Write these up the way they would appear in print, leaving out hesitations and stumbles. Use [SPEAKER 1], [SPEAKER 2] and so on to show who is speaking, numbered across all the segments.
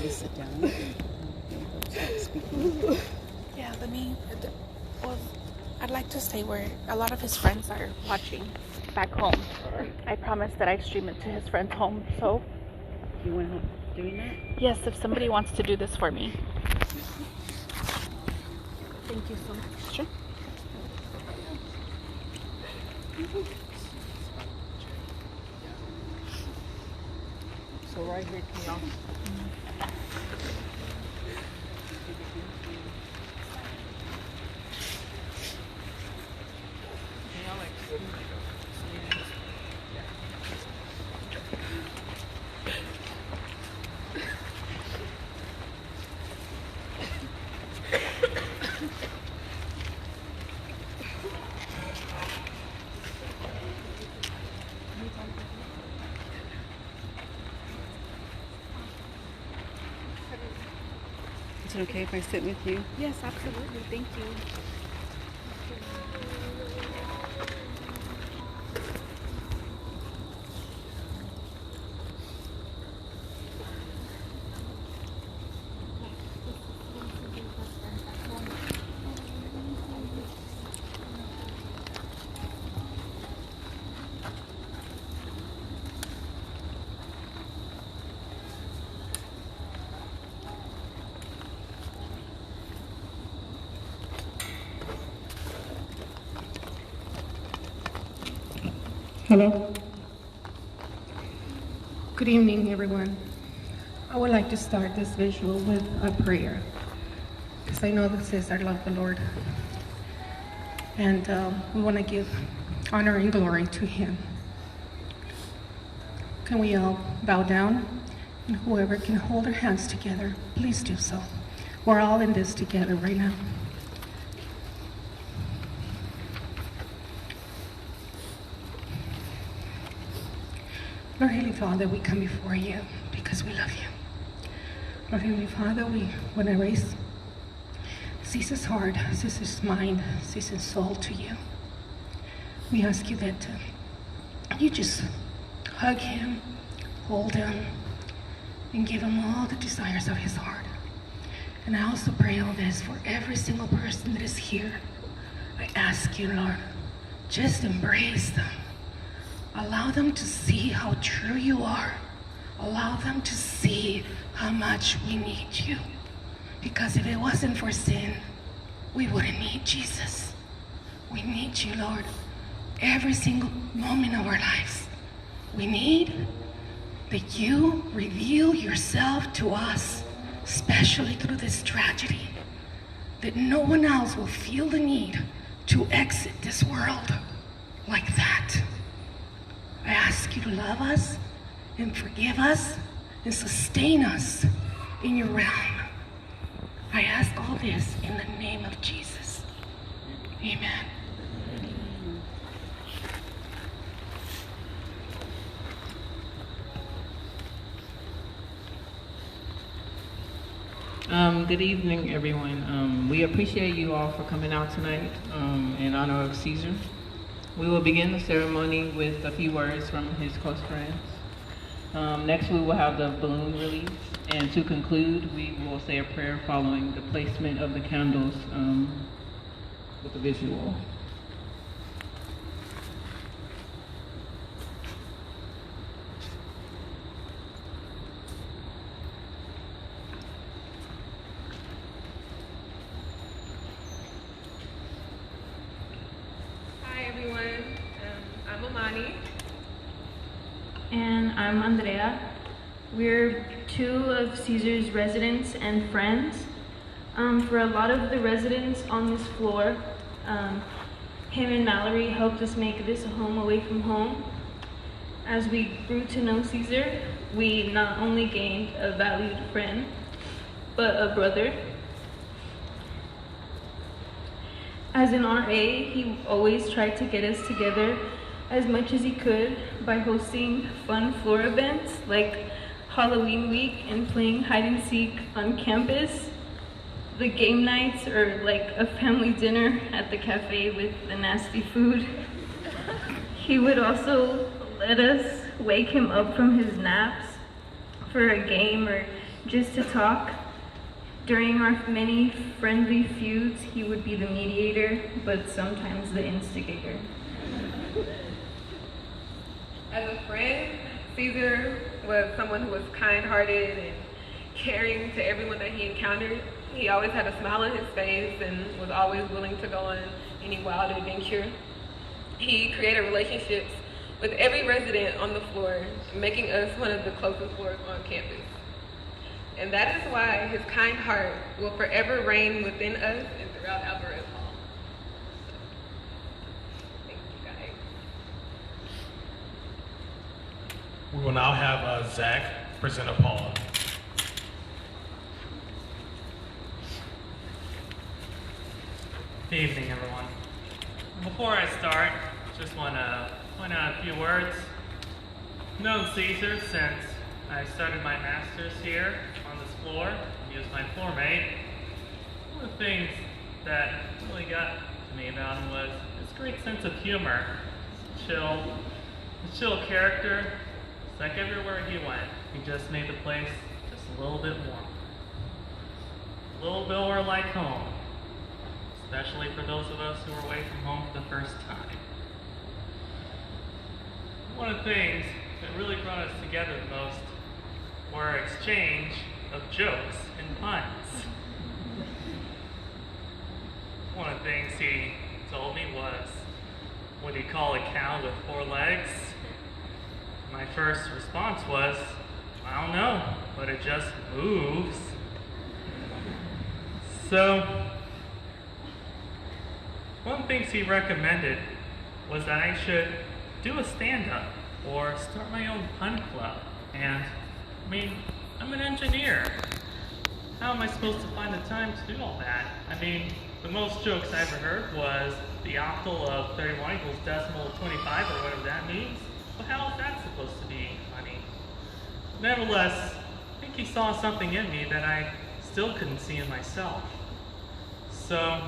[SPEAKER 1] Sit down. Start speaking.
[SPEAKER 2] Yeah, well, I'd like to stay where a lot of his friends are watching back home. I promised that I'd stream it to his friend's home, so.
[SPEAKER 1] You want help doing that?
[SPEAKER 2] Yes, if somebody wants to do this for me. Thank you so much. Sure.
[SPEAKER 1] So right here, can y'all? Is it okay if I sit with you?
[SPEAKER 2] Yes, absolutely. Thank you.
[SPEAKER 3] Hello. Good evening, everyone. I would like to start this visual with a prayer, because I know that Cesar loved the Lord, and we want to give honor and glory to Him. Can we all bow down? And whoever can hold their hands together, please do so. We're all in this together right now. Lord Heavenly Father, we come before you because we love you. Lord Heavenly Father, we want to raise Cesar's heart, Cesar's mind, Cesar's soul to you. We ask you that you just hug him, hold him, and give him all the desires of his heart. And I also pray all this for every single person that is here. I ask you, Lord, just embrace them. Allow them to see how true you are. Allow them to see how much we need you. Because if it wasn't for sin, we wouldn't need Jesus. We need you, Lord, every single moment of our lives. We need that you reveal yourself to us, especially through this tragedy, that no one else will feel the need to exit this world like that. I ask you to love us and forgive us and sustain us in your realm. I ask all this in the name of Jesus. Amen.
[SPEAKER 4] Good evening, everyone. We appreciate you all for coming out tonight in honor of Cesar. We will begin the ceremony with a few words from his close friends. Next, we will have the balloon release, and to conclude, we will say a prayer following the placement of the candles with the visual.
[SPEAKER 5] And I'm Andrea. We're two of Cesar's residents and friends. For a lot of the residents on this floor, him and Mallory helped us make this a home away from home. As we grew to know Cesar, we not only gained a valued friend, but a brother. As an RA, he always tried to get us together as much as he could by hosting fun floor events like Halloween week and playing hide and seek on campus, the game nights, or like a family dinner at the cafe with the nasty food. He would also let us wake him up from his naps for a game or just to talk. During our many friendly feuds, he would be the mediator, but sometimes the instigator.
[SPEAKER 6] As a friend, Cesar was someone who was kind-hearted and caring to everyone that he encountered. He always had a smile on his face and was always willing to go on any wild adventure. He created relationships with every resident on the floor, making us one of the closest floors on campus. And that is why his kind heart will forever reign within us and throughout Alvarez Hall. Thank you, guys.
[SPEAKER 7] We will now have Zach present Paula.
[SPEAKER 8] Good evening, everyone. Before I start, just want to point out a few words. I've known Cesar since I started my master's here on this floor. He was my floor mate. One of the things that really got to me about him was his great sense of humor. His chill character. It's like everywhere he went, he just made the place just a little bit warmer. A little bit more like home. Especially for those of us who are away from home for the first time. One of the things that really brought us together the most were our exchange of jokes and puns. One of the things he told me was, what do you call a cow with 4 legs? My first response was, I don't know, but it just moves. So, one of the things he recommended was that I should do a stand-up or start my own pun club. And, I mean, I'm an engineer. How am I supposed to find the time to do all that? I mean, the most jokes I ever heard was the octal of 31 equals decimal 25 or whatever that means. But how is that supposed to be funny? Nevertheless, I think he saw something in me that I still couldn't see in myself. So,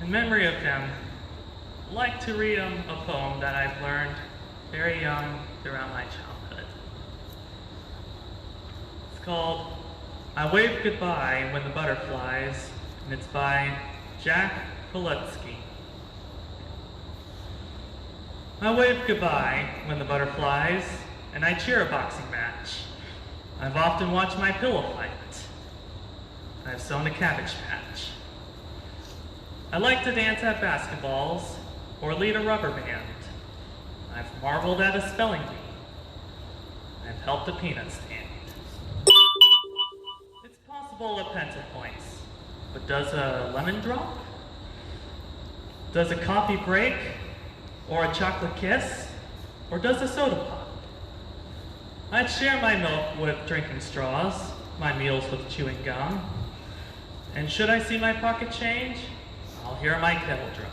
[SPEAKER 8] in memory of him, I'd like to read him a poem that I've learned very young throughout my childhood. It's called I Wave Goodbye When the Butterflies, and it's by Jack Polutsky. I wave goodbye when the butterflies, and I cheer a boxing match. I've often watched my pillow fight. I've sewn a cabbage patch. I like to dance at basketballs or lead a rubber band. I've marveled at a spelling bee. I've helped a peanut stand. It's possible a pencil points, but does a lemon drop? Does a coffee break? Or a chocolate kiss? Or does a soda pop? I'd share my milk with drinking straws, my meals with chewing gum. And should I see my pocket change, I'll hear my kettle drum.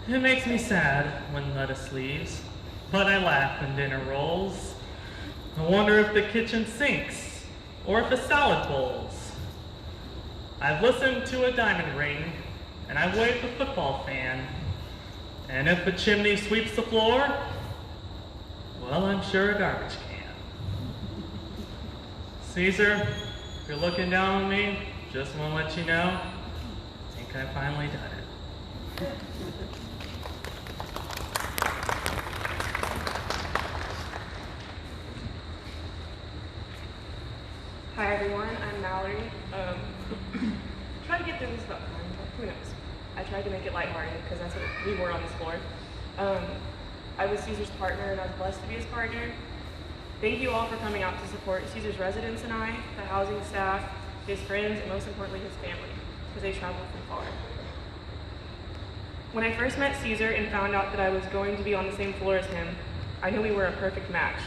[SPEAKER 8] It makes me sad when lettuce leaves, but I laugh when dinner rolls. I wonder if the kitchen sinks or if it's salad bowls. I've listened to a diamond ring, and I've waved a football fan. And if a chimney sweeps the floor, well, I'm sure a garbage can. Cesar, if you're looking down on me, just want to let you know, I think I finally done it.
[SPEAKER 9] Hi everyone, I'm Mallory. Try to get through this about time, but who knows? I tried to make it lighthearted because that's what we were on this floor. I was Cesar's partner and I was blessed to be his partner. Thank you all for coming out to support Cesar's residents and I, the housing staff, his friends, and most importantly his family, because they traveled from far. When I first met Cesar and found out that I was going to be on the same floor as him, I knew we were a perfect match.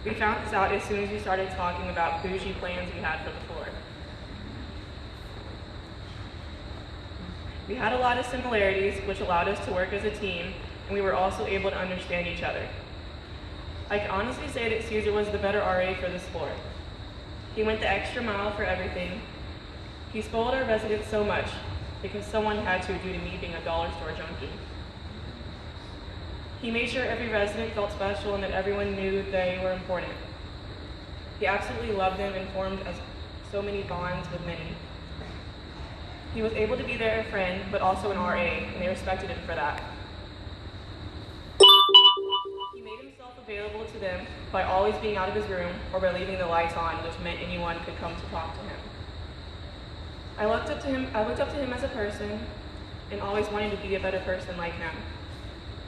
[SPEAKER 9] We found this out as soon as we started talking about bougie plans we had for the floor. We had a lot of similarities, which allowed us to work as a team, and we were also able to understand each other. I can honestly say that Cesar was the better RA for this floor. He went the extra mile for everything. He spoiled our residents so much because someone had to due to me being a dollar store junkie. He made sure every resident felt special and that everyone knew they were important. He absolutely loved them and formed so many bonds with many. He was able to be their friend, but also an RA, and they respected him for that. He made himself available to them by always being out of his room or by leaving the lights on, which meant anyone could come to talk to him. I looked up to him as a person and always wanted to be a better person like him.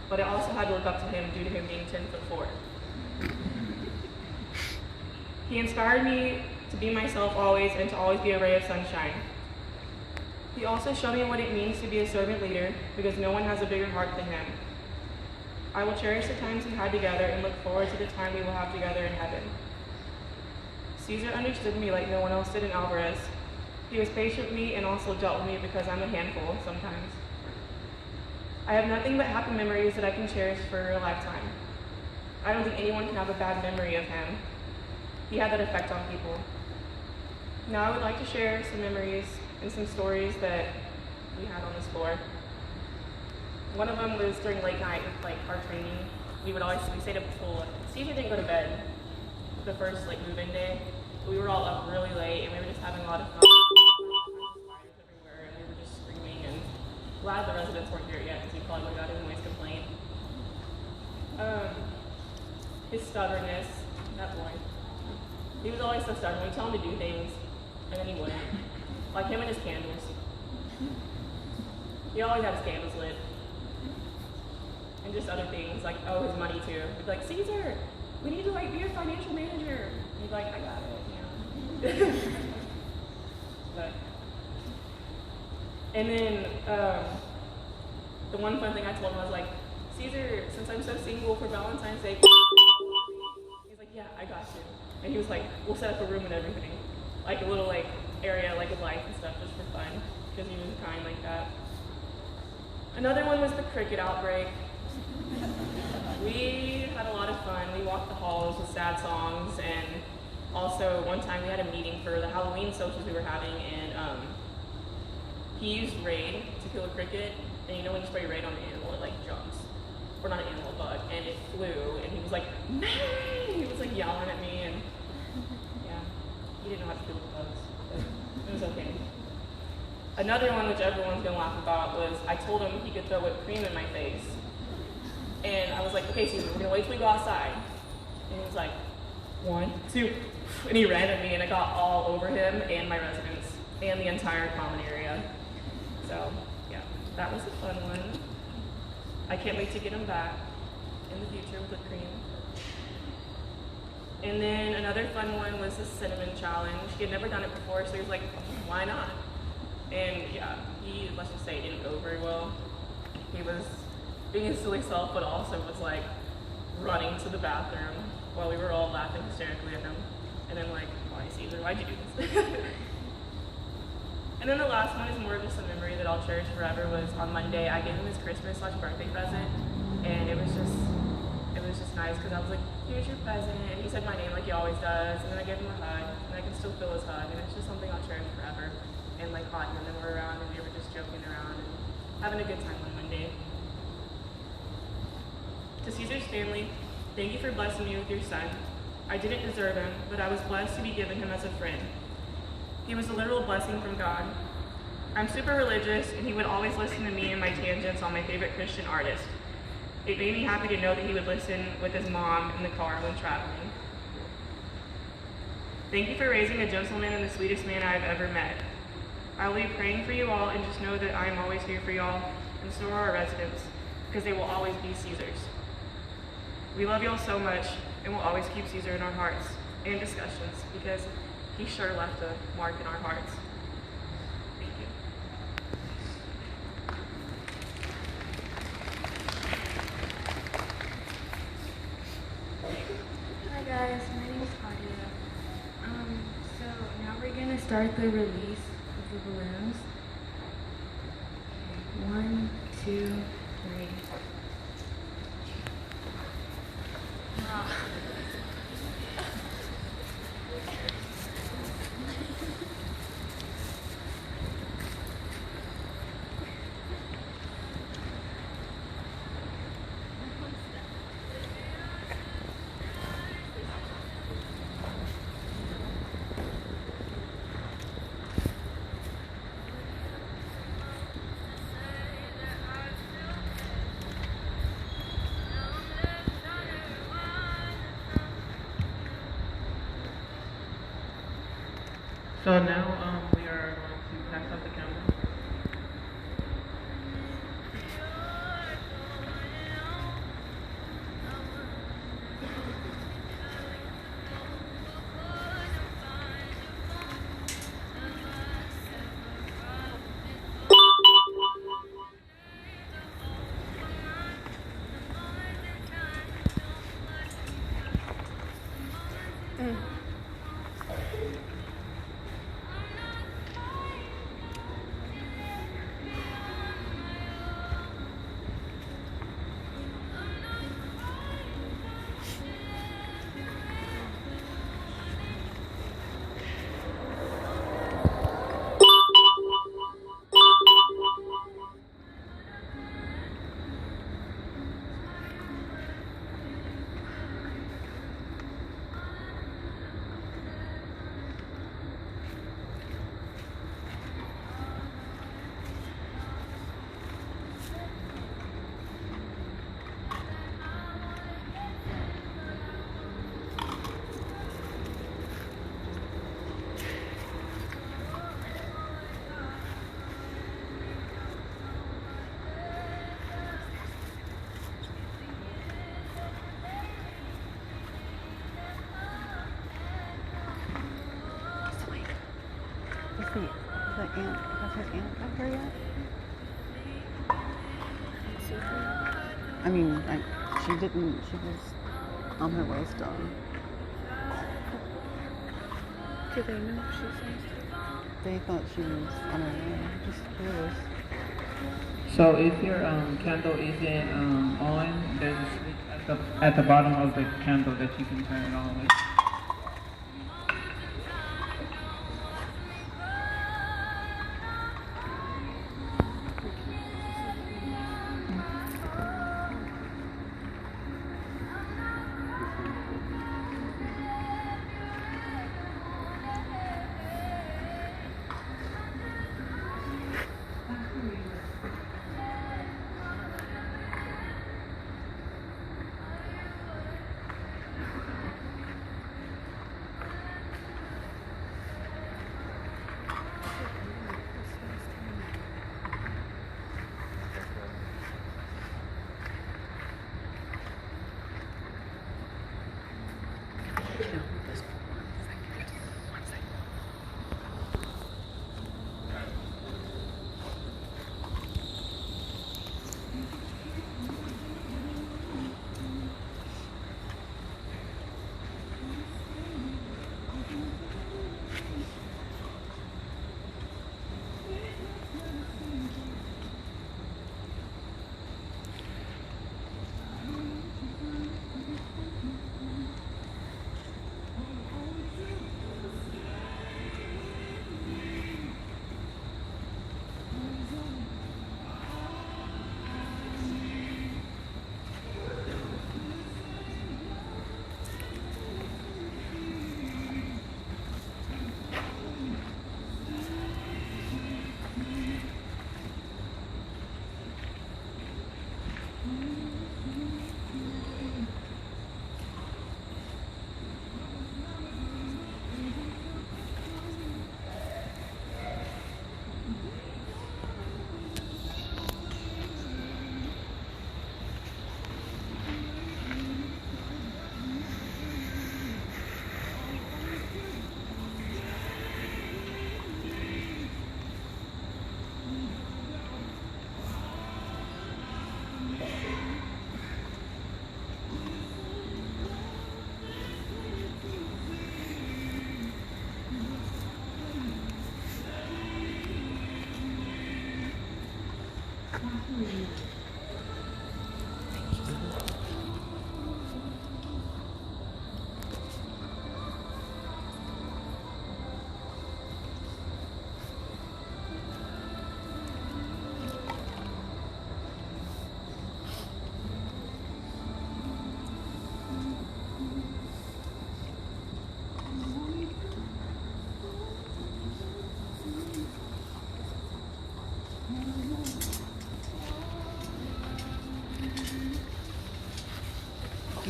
[SPEAKER 9] But I also had to look up to him due to him being 10'4". He inspired me to be myself always and to always be a ray of sunshine. He also showed me what it means to be a servant leader because no one has a bigger heart than him. I will cherish the times we had together and look forward to the time we will have together in heaven. Cesar understood me like no one else did in Alvarez. He was patient with me and also dealt with me because I'm a handful sometimes. I have nothing but happy memories that I can cherish for a lifetime. I don't think anyone can have a bad memory of him. He had that effect on people. Now I would like to share some memories and some stories that we had on this floor. One of them was during late night with our training. We stayed up until Cesar didn't go to bed the first move-in day. We were all up really late and we were just having a lot of fun. Spiders everywhere and we were just screaming, and glad the residents weren't here yet because we probably would have got a noise complaint. His stubbornness, that boy. He was always so stubborn. We tell him to do things and then he wouldn't. Like him and his candles. He always had his candles lit. And just other things, his money too. He'd be like, Cesar, we need to be your financial manager. And he'd be like, I got it, And then the one fun thing I told him, I was like, Cesar, since I'm so single for Valentine's Day, he's like, yeah, I got you. And he was like, we'll set up a room and everything. A little area with lights and stuff just for fun, because he was kind like that. Another one was the cricket outbreak. We had a lot of fun. We walked the halls with sad songs, and also one time we had a meeting for the Halloween socials we were having, and he used Raid to kill a cricket, and when you spray Raid on an animal, it jumps. Or not an animal, a bug, and it flew, and he was like, May! He was yelling at me, and yeah, he didn't know how to kill the bugs, but it was okay. Another one which everyone's gonna laugh about was I told him he could throw whipped cream in my face. And I was like, okay, Cesar, we're gonna wait till we go outside. And he was like, 1, 2, and he ran at me and I got all over him and my residents and the entire common area. So yeah, that was a fun one. I can't wait to get him back in the future with whipped cream. And then another fun one was the cinnamon challenge. He had never done it before, so he was like, why not? And yeah, let's just say it didn't go very well. He was being his silly self, but also was running to the bathroom while we were all laughing hysterically at him. And then why Cesar, why'd you do this? And then the last one is more of just a memory that I'll cherish forever. Was on Monday, I gave him his Christmas/birthday present, and it was just it was just nice because I was like, here's your present. And he said my name like he always does. And then I gave him a hug. And I can still feel his hug. And it's just something I'll cherish forever. And like hot and then we're around and we were just joking around and having a good time on Monday. To Cesar Stanley, thank you for blessing me with your son. I didn't deserve him, but I was blessed to be given him as a friend. He was a literal blessing from God. I'm super religious, and he would always listen to me and my tangents on my favorite Christian artist. It made me happy to know that he would listen with his mom in the car when traveling. Thank you for raising a gentleman and the sweetest man I have ever met. I will be praying for you all and just know that I am always here for y'all, and so are our residents, because they will always be Cesar's. We love y'all so much, and we'll always keep Cesar in our hearts and discussions, because he sure left a mark in our hearts. Thank you.
[SPEAKER 5] Hi guys, my name is Claudia. So now we're gonna start the release of the balloons. Okay, 1, 2, 3.
[SPEAKER 4] So now we are going to pass out the camera.
[SPEAKER 1] Has his aunt got here yet? I mean, she didn't. She was on her way still.
[SPEAKER 2] Do they know if she's
[SPEAKER 1] They thought she was on her way. Just curious.
[SPEAKER 4] So if your candle isn't on, there's a switch at the bottom of the candle that you can turn it on with.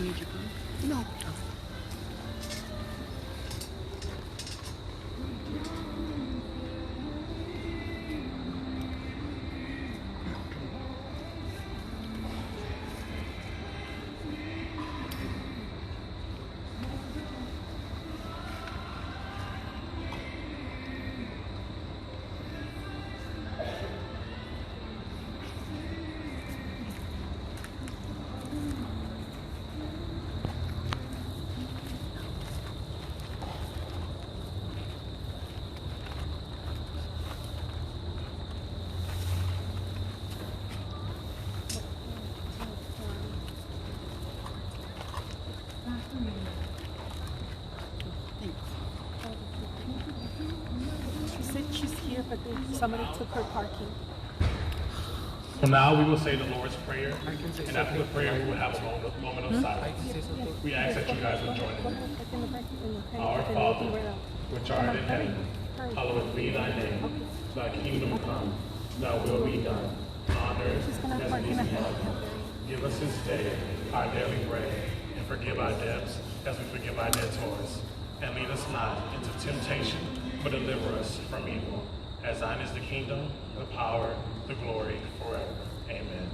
[SPEAKER 1] You need your phone? No.
[SPEAKER 2] She said she's here, but somebody took her parking.
[SPEAKER 7] So now we will say the Lord's Prayer, and after the prayer, we will have a moment of silence. We ask that you guys will join in. Our Father, which art in heaven, hallowed be thy name. Thy kingdom come, thy will be done, on earth as it is in heaven. Give us this day our daily bread, and forgive our debts as we forgive our debtors. And lead us not into temptation, but deliver us from evil. As thine is the kingdom, the power, the glory, forever. Amen.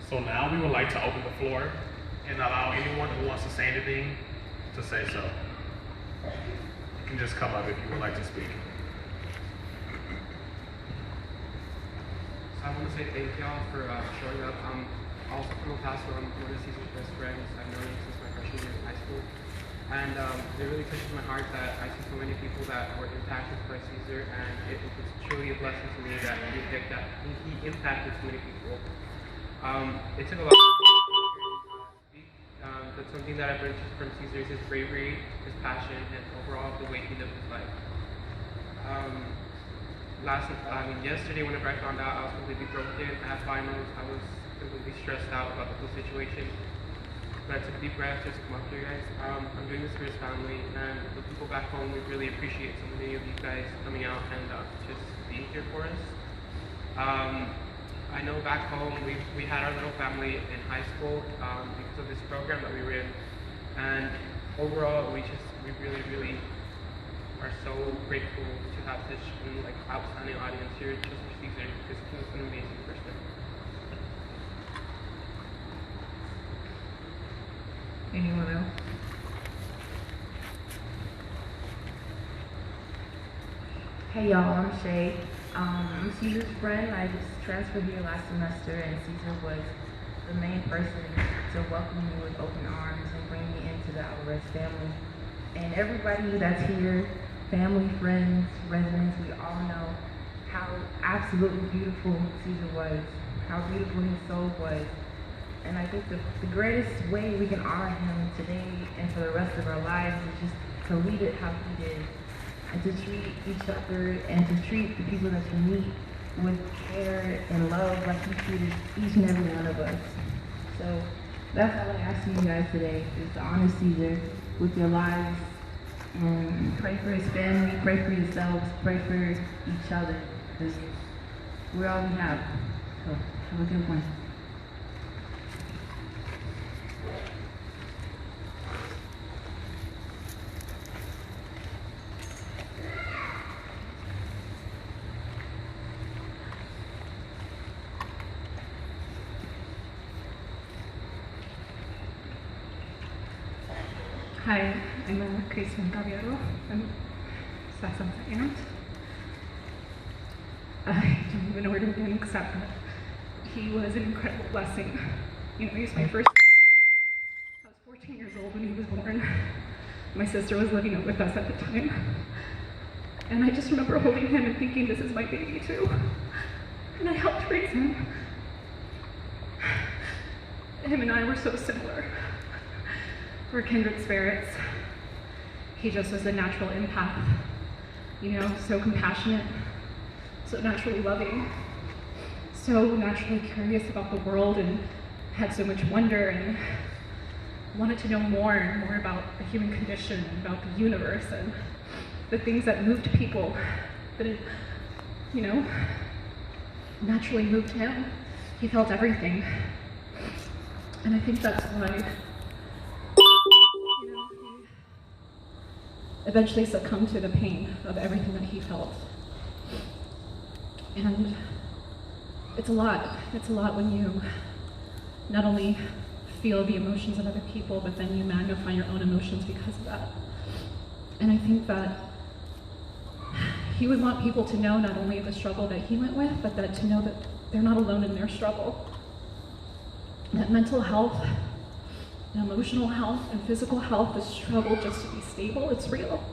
[SPEAKER 7] So now we would like to open the floor and allow anyone who wants to say anything to say so. You can just come up if you would like to speak.
[SPEAKER 10] So I want to say thank y'all for showing up. I'm a pastor. I'm one of Cesar's best friends. I've known him since my freshman year in high school. And it really touches my heart that I see so many people that were impacted by Cesar, and it's truly a blessing to me that he impacted so many people. It took a lot but something that I've learned from Cesar is his bravery, his passion, and overall the way he lived his life. Yesterday whenever I found out I was completely broken at finals, I was completely stressed out about the whole situation. But I took a deep breath just to come up here, guys. I'm doing this for his family, and the people back home, we really appreciate so many of you guys coming out and just being here for us. I know back home we had our little family in high school because of this program that we were in, and overall we really, really are so grateful to have such an outstanding audience here just for Cesar, because he was an amazing person.
[SPEAKER 4] Anyone else?
[SPEAKER 11] Hey y'all, I'm Shay. I'm Cesar's friend. I just transferred here last semester, and Cesar was the main person to welcome me with open arms and bring me into the Alvarez family. And everybody that's here, family, friends, residents, we all know how absolutely beautiful Cesar was, how beautiful his soul was. And I think the greatest way we can honor him today and for the rest of our lives is just to lead it how he did, and to treat each other and to treat the people that you meet with care and love like he treated each and every one of us. So that's all I ask you guys today, is to honor Cesar with your lives and pray for his family, pray for yourselves, pray for each other, because we're all we have. So have a good one.
[SPEAKER 3] Hi, I'm Caballero. I'm Cesar's aunt. I don't even know where to begin except that he was an incredible blessing. You know, he was my first. I was 14 My sister was living up with us at the time. And I just remember holding him and thinking, this is my baby too. And I helped raise him. Him and I were so similar. We're kindred spirits. He just was a natural empath, you know, so compassionate, so naturally loving, so naturally curious about the world, and had so much wonder and wanted to know more and more about the human condition, about the universe, and the things that moved people, that it, you know, naturally moved him. He felt everything. And I think that's why, you know, he eventually succumbed to the pain of everything that he felt. And it's a lot. It's a lot when you not only feel the emotions of other people, but then you magnify your own emotions because of that. And I think that he would want people to know not only the struggle that he went with, but that to know that they're not alone in their struggle. That mental health, and emotional health, and physical health, the struggle just to be stable, it's real,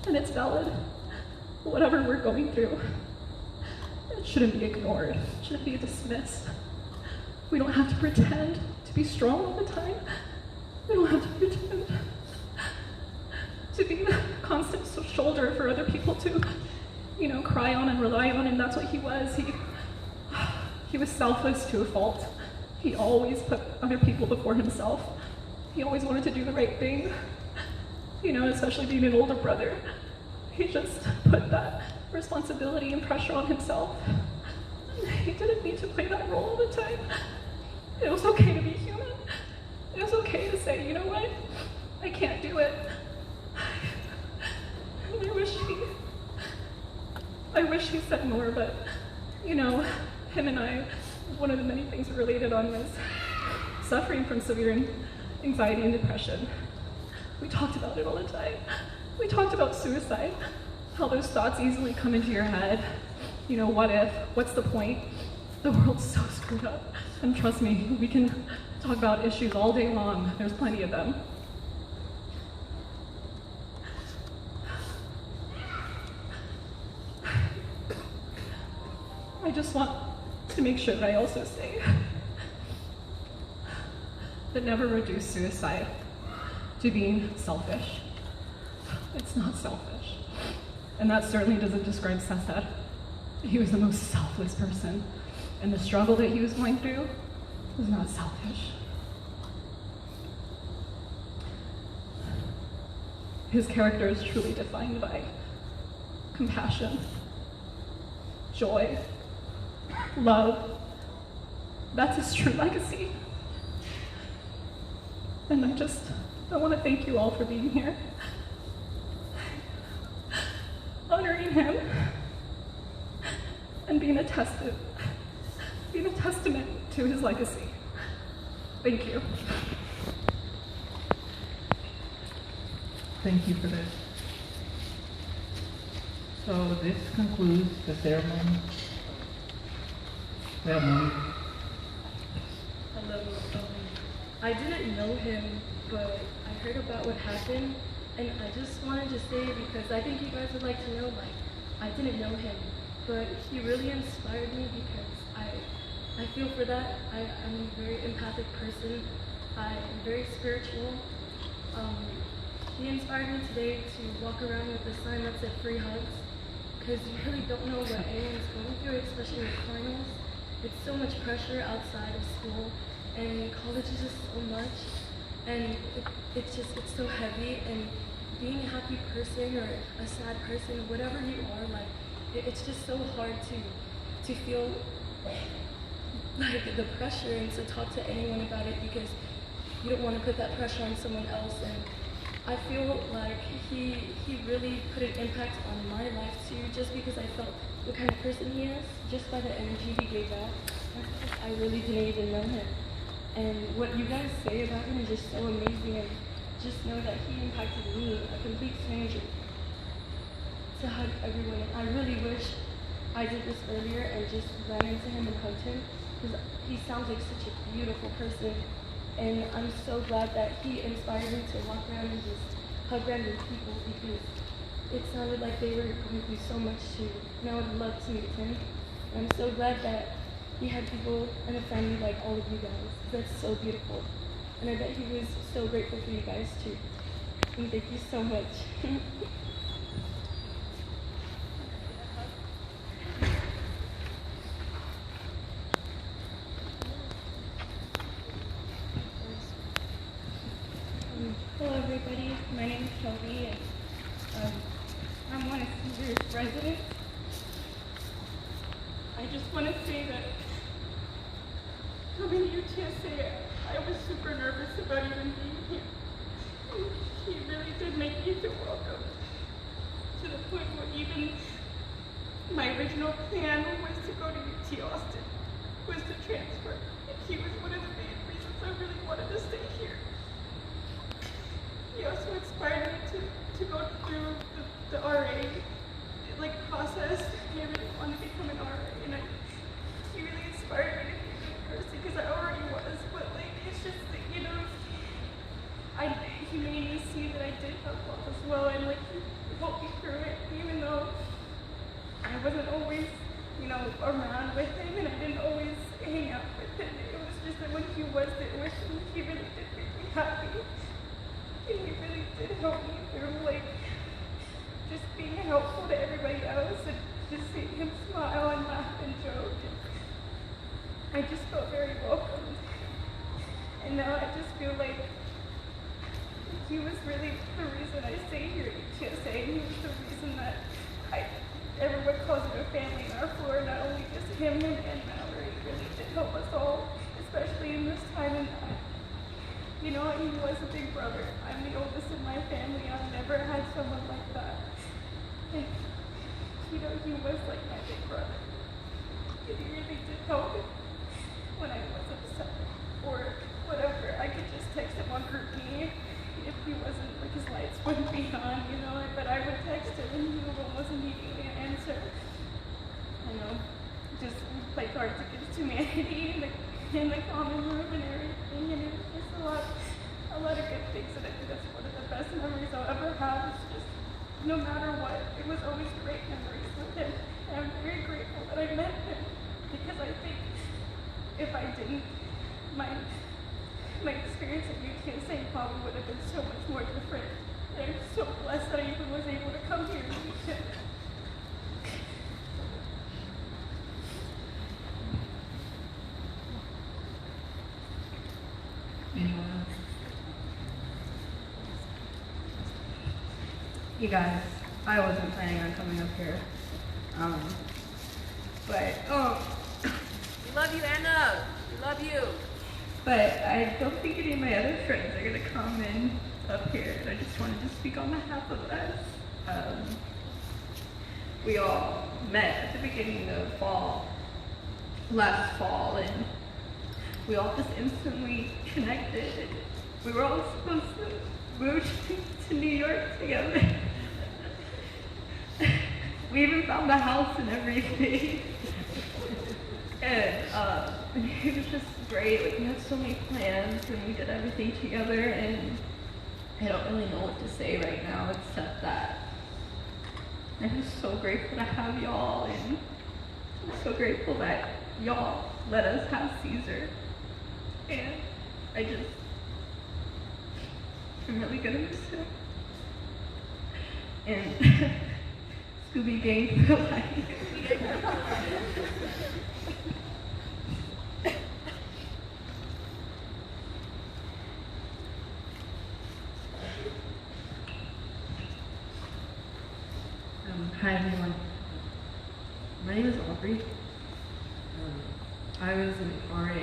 [SPEAKER 3] and it's valid. Whatever we're going through, it shouldn't be ignored, it shouldn't be dismissed. We don't have to pretend to be strong all the time. We don't have to pretend to be the constant shoulder for other people to, you know, cry on and rely on, and that's what he was. He was selfless to a fault. He always put other people before himself. He always wanted to do the right thing, you know, especially being an older brother. He just put that responsibility and pressure on himself. He didn't need to play that role all the time. It was okay to be human. It was okay to say, you know what, I can't do it. And I wish he said more, but, you know, him and I, one of the many things we related on was suffering from severe anxiety and depression. We talked about it all the time. We talked about suicide, how those thoughts easily come into your head. You know, what if? What's the point? The world's so screwed up. And trust me, we can talk about issues all day long. There's plenty of them. I just want to make sure that I also say that never reduce suicide to being selfish. It's not selfish. And that certainly doesn't describe Cesar. He was the most selfless person. And the struggle that he was going through was not selfish. His character is truly defined by compassion, joy, love. That's his true legacy. And I want to thank you all for being here, honoring him, and being a testament to his legacy. Thank you.
[SPEAKER 4] Thank you for this. So this concludes the ceremony.
[SPEAKER 12] Hello. I didn't know him, but I heard about what happened, and I just wanted to say, because I think you guys would like to know, like, I didn't know him, but he really inspired me because I feel for that. I'm a very empathic person. I'm very spiritual. He inspired me today to walk around with a sign that said free hugs, because you really don't know what anyone's going through, especially with finals. It's so much pressure outside of school, and college is just so much, and it's so heavy, and being a happy person or a sad person, whatever you are, like, it's just so hard to feel like the pressure and to talk to anyone about it, because you don't want to put that pressure on someone else. And I feel like he really put an impact on my life too, just because I felt what kind of person he is, just by the energy he gave out. I really didn't even know him. And what you guys say about him is just so amazing, and just know that he impacted me, a complete stranger, to hug everyone. I really wish I did this earlier and just ran into him and hugged him, because he sounds like such a beautiful person. And I'm so glad that he inspired me to walk around and just hug random people because it sounded like they were going through so much too. And I would love to meet him. And I'm so glad that he had people and a family like all of you guys. That's so beautiful. And I bet he was so grateful for you guys too. And thank you so much. Hello everybody, my name is Shelby and I'm one of Cesar's residents. I just want to say that coming to UTSA, I was super nervous about even being here. He really did make me feel welcome, to the point where even my original plan was to go to UT Austin, was to transfer. And he was one of the main reasons I really wanted to stay here. He also inspired me to go through the RA process. I really wanted to become an RA, and he really inspired me to be a good person because I already was. But it's just that, he made me see that I did have flaws as well, and he helped me through it, even though I wasn't always around with him, and I didn't always hang out with him. It was just that when he was there with me, he really did make me happy. And he really did help me through, just being helpful to everybody else and just seeing him smile and laugh and joke. And I just felt very welcomed. And now I just feel like he was really the reason I stay here at UTSA. He was the reason that everyone calls it a family in our floor, not only just him and Mallory. He really did help us all, especially in this time. And he was a big brother. I'm the oldest in my family. I've never had someone like that. And, he was like my big brother. And he really did help me when I was upset or whatever. I could just text him on GroupMe if he wasn't, his lights wouldn't be on, but I would text him and he would almost immediately answer. Just play cards against humanity in the common room and everything, and it was just a lot of good things, and I think that's one of the best memories I'll ever have. It's just, no matter what, it was always great memories with him, and I'm very grateful that I met him, because I think if I didn't, my experience at UTSA probably would have been so much more different, and I'm so blessed that I even was able to come here and meet him.
[SPEAKER 13] Anyone else? You guys, I wasn't planning on coming up here.
[SPEAKER 14] We love you, Anna. We love you.
[SPEAKER 13] But I don't think any of my other friends are gonna come in up here, and I just wanted to speak on behalf of us. We all met at the beginning of last fall, and we all just instantly connected. We were all supposed to move to New York together. We even found a house and everything. And it was just great. We had so many plans and we did everything together, and I don't really know what to say right now except that I'm just so grateful to have y'all, and I'm so grateful that y'all let us have Cesar. And I'm really gonna miss him. And Scooby Gang for life.
[SPEAKER 15] Hi everyone. My name is Aubrey. I was an RA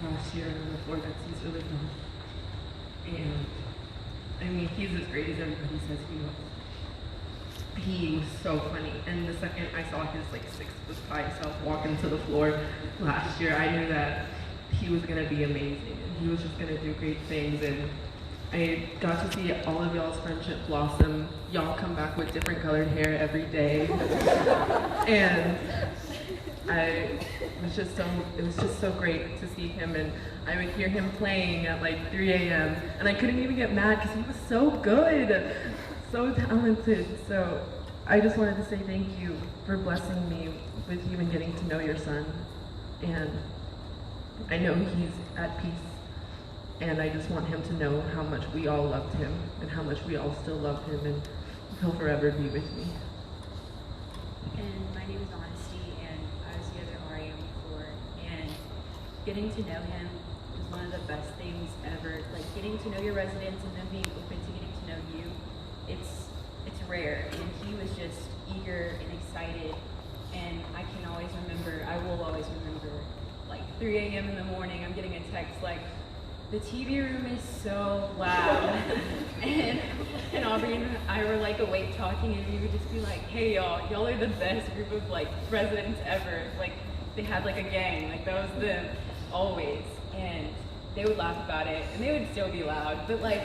[SPEAKER 15] last year on the floor that Cesar lived on. And I mean, he's as great as everybody says he was. He was so funny. And the second I saw his 6'5" self walk into the floor last year, I knew that he was gonna be amazing and he was just gonna do great things. And I got to see all of y'all's friendship blossom. Y'all come back with different colored hair every day. And it was just so great to see him, and I would hear him playing at like 3 a.m. and I couldn't even get mad because he was so good, so talented. So I just wanted to say thank you for blessing me with you and getting to know your son. And I know he's at peace, and I just want him to know how much we all loved him and how much we all still love him, and he'll forever be with me.
[SPEAKER 16] And my name is Honesty, and I was the other RA before, and getting to know him was one of the best things ever. Like getting to know your residents and them being open to getting to know you, it's rare, and he was just eager and excited. And I will always remember, like 3 a.m. in the morning, I'm getting a text like, the TV room is so loud. and Aubrey and I were like awake talking, and we would just be like, hey y'all are the best group of like residents ever. Like they had like a gang, like that was them always. And they would laugh about it, and they would still be loud, but like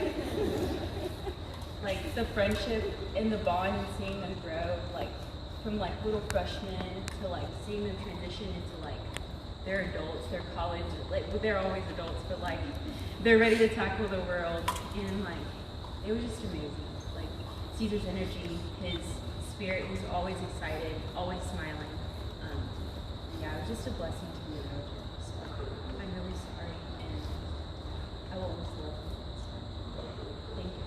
[SPEAKER 16] the friendship and the bond and seeing them grow, like from like little freshmen to like seeing them transition into like they're adults, they're college, like they're always adults, but like they're ready to tackle the world, and like it was just amazing. Like Cesar's energy, his spirit was always excited, always smiling. Yeah, it was just a blessing to be around him. So I'm really sorry, and I will always love him. So, thank you.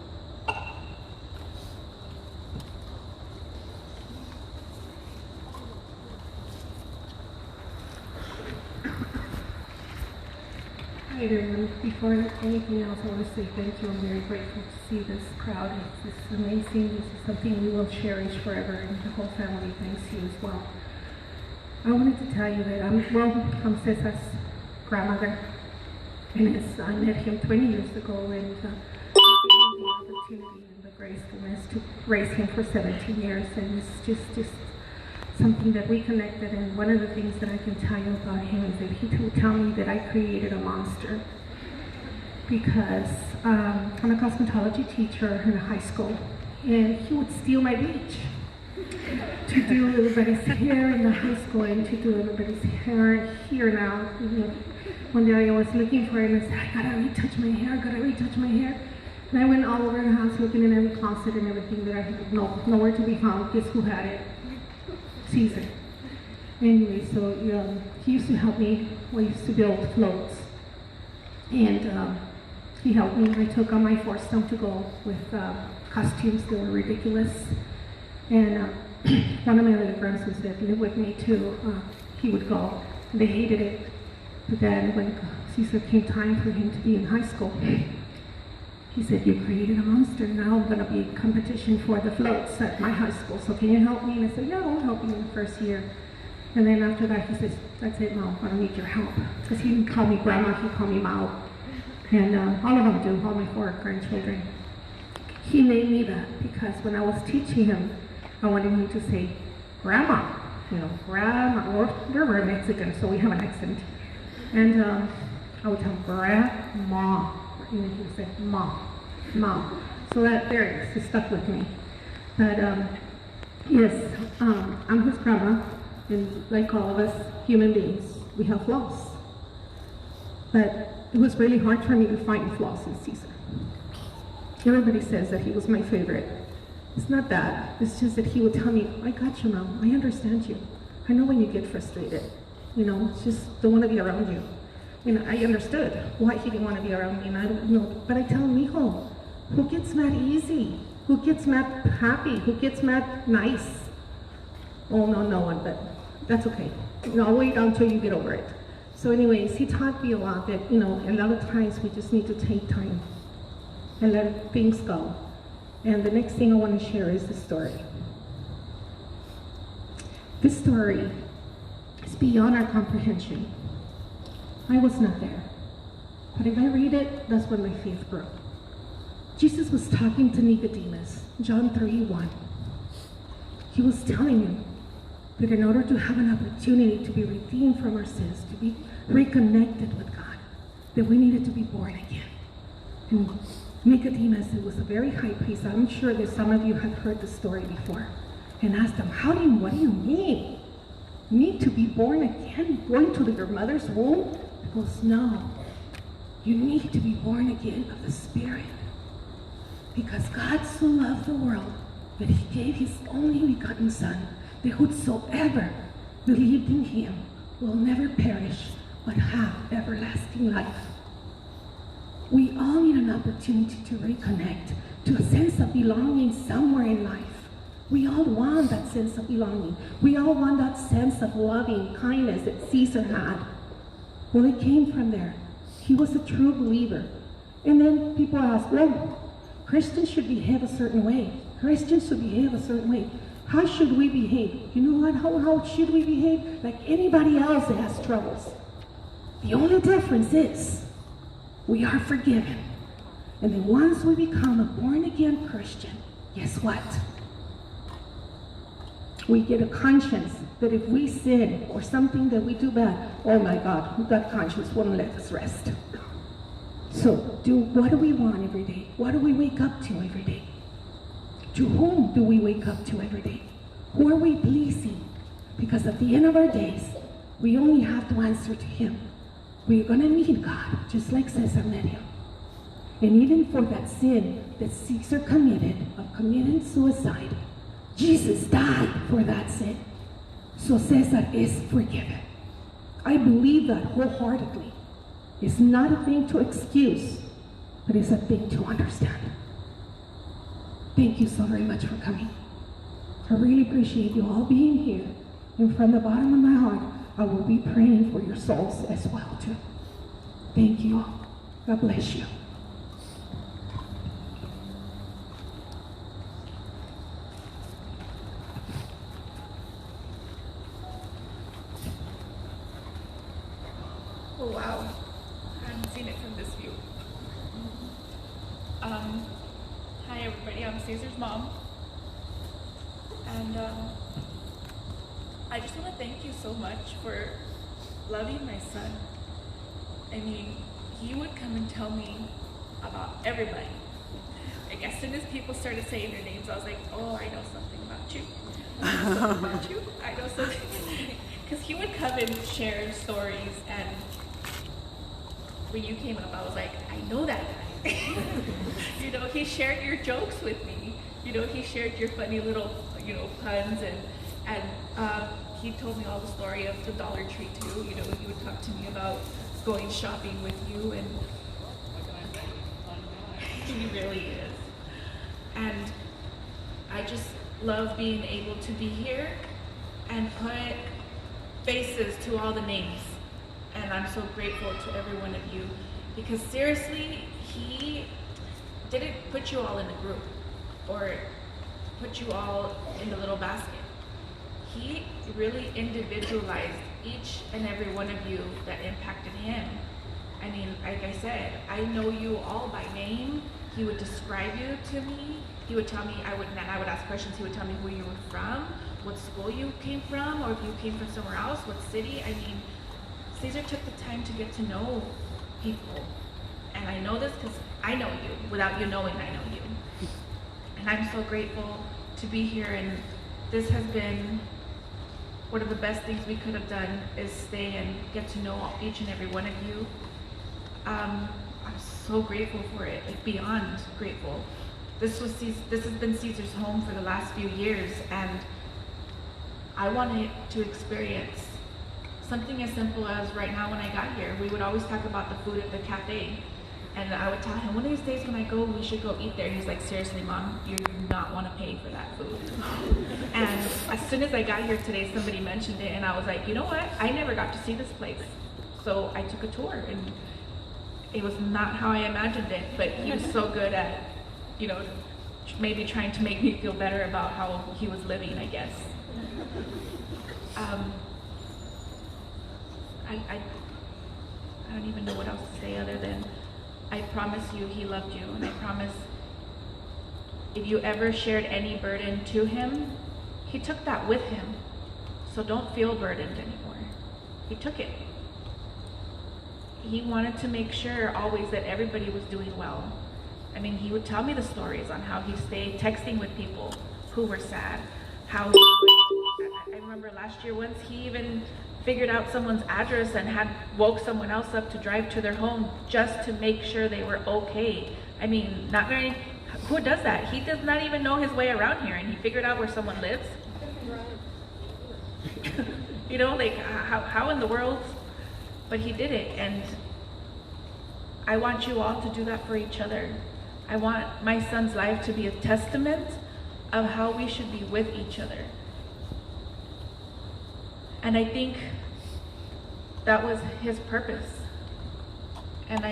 [SPEAKER 3] Hi everyone. Before anything else, I want to say thank you. I'm very grateful to see this crowd. It's amazing. This is something we will cherish forever, and the whole family thanks you as well. I wanted to tell you that I'm Cesar's grandmother, and I met him 20 years ago, and I gave him the opportunity and the gracefulness to raise him for 17 years, and it's just something that we connected. And one of the things that I can tell you about him is that he would tell me that I created a monster, because I'm a cosmetology teacher in a high school, and he would steal my bleach to do everybody's hair in the high school and to do everybody's hair here now. You know, one day I was looking for him and said, I gotta retouch my hair. And I went all over the house looking in every closet and everything that I had nowhere to be found. Guess who had it? Cesar. Anyway, so he used to help me. We used to build floats, and he helped me. I took on my forced them to go with costumes that were ridiculous. And one of my other friends was that lived with me too. He would go. They hated it. But then when Cesar came time for him to be in high school, he said, you created a monster. Now I'm going to be in competition for the floats at my high school. So can you help me? And I said, yeah, I'll help you in the first year. And then after that, he says, that's it, Mom, I don't need your help. Because he didn't call me Grandma, he called me Mao. And all of them do, all my 4 grandchildren. He named me that because when I was teaching him, I wanted him to say, Grandma. You know, Grandma. We're Mexican, so we have an accent. And I would tell him, Grandma. And he would say, Mom. So that there it is, it stuck with me. But yes, I'm his grandma, and like all of us human beings, we have flaws. But it was really hard for me to find flaws in Cesar. Everybody says that he was my favorite. It's not that, it's just that he would tell me, I got you, Mom, I understand you. I know when you get frustrated, you know, just don't want to be around you. And I understood why he didn't want to be around me, and I don't know. But I tell him, mijo, who gets mad easy? Who gets mad happy? Who gets mad nice? Oh, no one, but that's okay. You know, I'll wait until you get over it. So anyways, he taught me a lot that, you know, a lot of times we just need to take time and let things go. And the next thing I want to share is the story. This story is beyond our comprehension. I was not there. But if I read it, that's when my faith broke. Jesus was talking to Nicodemus, John 3:1. He was telling him that in order to have an opportunity to be redeemed from our sins, to be reconnected with God, that we needed to be born again. And Nicodemus, it was a very high priest. I'm sure that some of you have heard the story before, and asked him, what do you mean? You need to be born again, going to your mother's womb? He goes, no. You need to be born again of the Spirit. Because God so loved the world that he gave his only begotten Son, that whosoever believed in him will never perish, but have everlasting life. We all need an opportunity to reconnect to a sense of belonging somewhere in life. We all want that sense of belonging. We all want that sense of loving kindness that Cesar had. Well, it came from there. He was a true believer. And then people ask, well, Christians should behave a certain way. Christians should behave a certain way. How should we behave? You know what? How should we behave? Like anybody else that has troubles. The only difference is we are forgiven. And then once we become a born-again Christian, guess what? We get a conscience that if we sin or something that we do bad, oh my God, that conscience won't let us rest. So what do we want every day? What do we wake up to every day? To whom do we wake up to every day? Who are we pleasing? Because at the end of our days, we only have to answer to him. We're going to meet God, just like Cesar met him. And even for that sin that Cesar committed, of committing suicide, Jesus died for that sin. So Cesar is forgiven. I believe that wholeheartedly. It's not a thing to excuse, but it's a thing to understand. Thank you so very much for coming. I really appreciate you all being here. And from the bottom of my heart, I will be praying for your souls as well, too. Thank you all. God bless you.
[SPEAKER 2] Oh, wow. I haven't seen it from this view. Hi, everybody. I'm Cesar's mom. And I just want to thank you so much for loving my son. I mean, he would come and tell me about everybody. Like, as soon as people started saying their names, I was like, oh, I know something about you. I know something about you. I know something. Because he would come and share stories, and when you came up, I was like, I know that guy. You know, he shared your jokes with me. You know, he shared your funny little, you know, puns, and he told me all the story of the Dollar Tree too. You know, he would talk to me about going shopping with you, and he really is. And I just love being able to be here and put faces to all the names. And I'm so grateful to every one of you, because seriously, he didn't put you all in a group or put you all in the little basket. He really individualized each and every one of you that impacted him. I mean, like I said, I know you all by name. He would describe you to me. He would tell me, I would ask questions. He would tell me who you were from, what school you came from, or if you came from somewhere else, what city. I mean, Cesar took the time to get to know people. And I know this because I know you. Without you knowing, I know you. And I'm so grateful to be here. And this has been one of the best things we could have done, is stay and get to know each and every one of you. I'm so grateful for it, like beyond grateful. This has been Cesar's home for the last few years, and I wanted to experience something as simple as right now when I got here. We would always talk about the food at the cafe, and I would tell him, one of these days when I go, we should go eat there. He's like, seriously, Mom, you do not want to pay for that food. And as soon as I got here today, somebody mentioned it, and I was like, you know what? I never got to see this place. So I took a tour, and it was not how I imagined it, but he was so good at, you know, maybe trying to make me feel better about how he was living, I guess. I don't even know what else to say other than I promise you he loved you, and I promise if you ever shared any burden to him, he took that with him. So don't feel burdened anymore. He took it. He wanted to make sure always that everybody was doing well. I mean, he would tell me the stories on how he stayed texting with people who were sad, how he, I remember last year once he even figured out someone's address and had woke someone else up to drive to their home just to make sure they were okay. I mean, not very, who does that? He does not even know his way around here, and he figured out where someone lives. You know, like how in the world? But he did it, and I want you all to do that for each other. I want my son's life to be a testament of how we should be with each other. And I think that was his purpose. And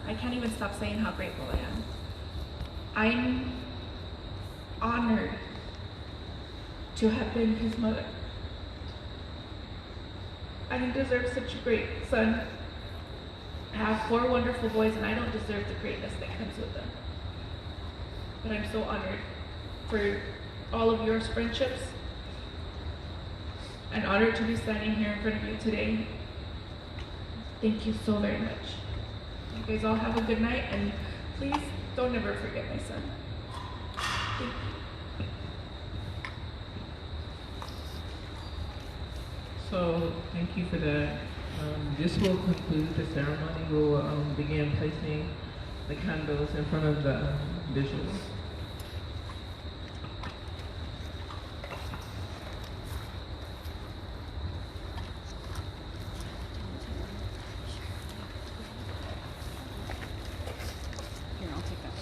[SPEAKER 2] I can't even stop saying how grateful I am. I'm honored to have been his mother. I didn't deserve such a great son. I have 4 wonderful boys, and I don't deserve the greatness that comes with them. But I'm so honored for all of your friendships, and honored to be standing here in front of you today. Thank you so very much. You guys all have a good night, and please don't ever forget my son. Thank you.
[SPEAKER 4] So, thank you for that. This will conclude the ceremony. We'll begin placing the candles in front of the visuals.
[SPEAKER 1] Here, I'll take that.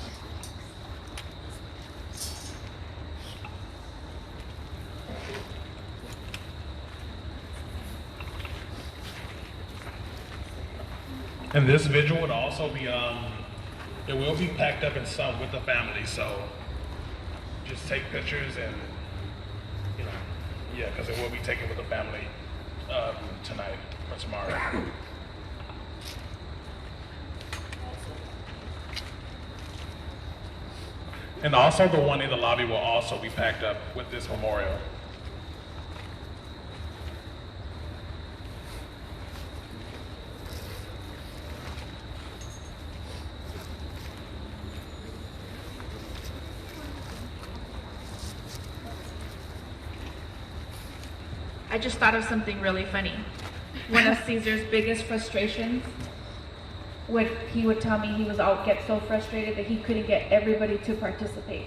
[SPEAKER 7] And this vigil would also be, it will be packed up in some with the family, so just take pictures and, you know, yeah, because it will be taken with the family tonight or tomorrow. And also the one in the lobby will also be packed up with this memorial.
[SPEAKER 2] I just thought of something really funny. One of Cesar's biggest frustrations, he would tell me he was get so frustrated that he couldn't get everybody to participate.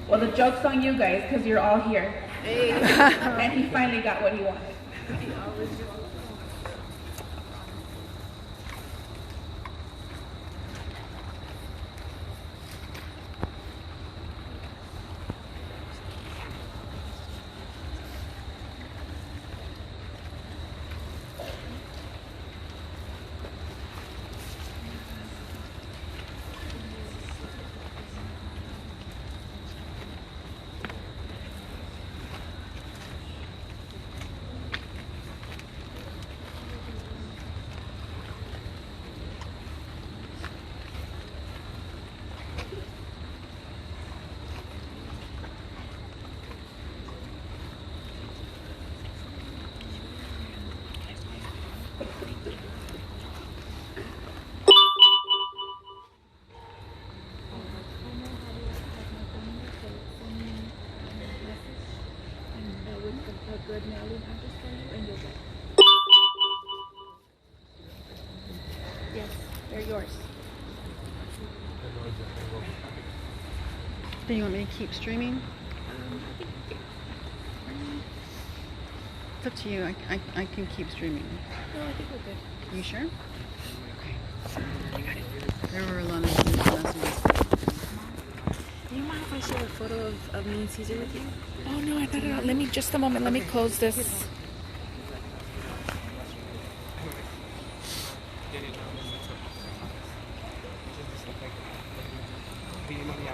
[SPEAKER 2] Well, the joke's on you guys because you're all here. Hey. And he finally got what he wanted. Yes, they're yours.
[SPEAKER 1] Do you want me to keep streaming? It's up to you. I can keep streaming.
[SPEAKER 12] No, I think we're good.
[SPEAKER 1] You sure? Okay. I got it. There were a lot of messages.
[SPEAKER 12] Do you mind if I share a photo of me and Cesar with you?
[SPEAKER 2] Oh no, I thought it out. Let me just a moment. Let me close this.
[SPEAKER 10] Do you know the